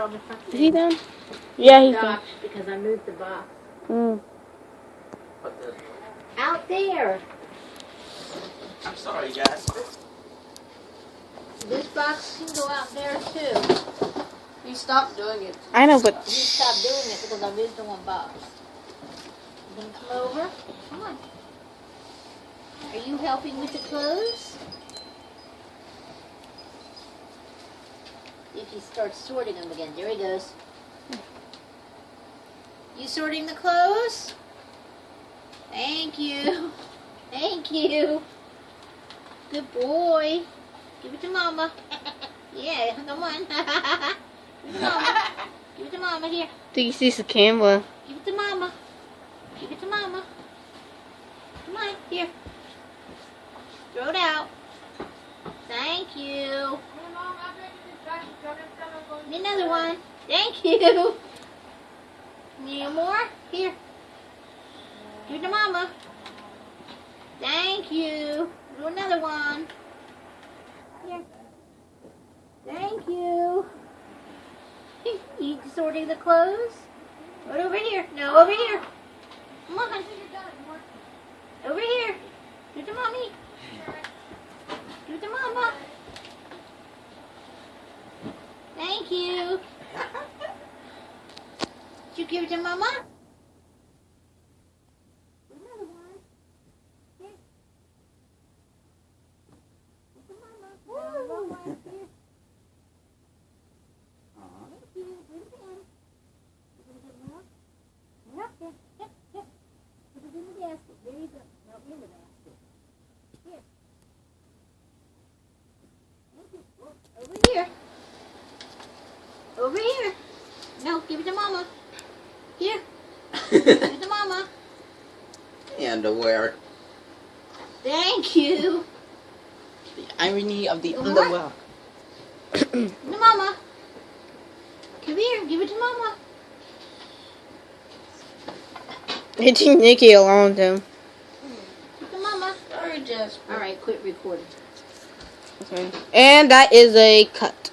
on the front Is he thing. done? Yeah, he's done. Stopped because I moved the box. Mm. Out there. I'm sorry, guys. This box can go out there too. He stopped doing it. I know, but He stopped doing it because I moved the one box. You gonna come over? Come on. Are you helping with the clothes? If he starts sorting them again. There he goes. You sorting the clothes? Thank you. Thank you. Good boy. Give it to Mama. Yeah, come on. Give it to Mama. Give it to Mama. Here. do you see the camera? Give it to Mama. Give it to Mama. Come on, here. Throw it out. Thank you. Need another one. Thank you. Need more? Here. Give it to Mama. Thank you. Do another one. Here. Thank you. You sorting the clothes? Right over here. No, over here. Come on. Over here. Give it to Mommy. Give it to Mama. Thank you. Did you give it to Mama? Another one. Here. Give it to Mama. Another one. Here. Thank you. Put it in. You gonna get more? Yep. Yep. Yep. Put it in the basket. There you go. No, in the basket. Here. Thank you. Over here. Over here. No, give it to Mama. Here. Give it to Mama. Underwear. Thank you. The irony of the More? underwear. Give it to Mama. Come here. Give it to Mama. Hitting Nikki alone, too. Give it to Mama. Sorry, Jess. All right, quit recording. Okay. And that is a cut.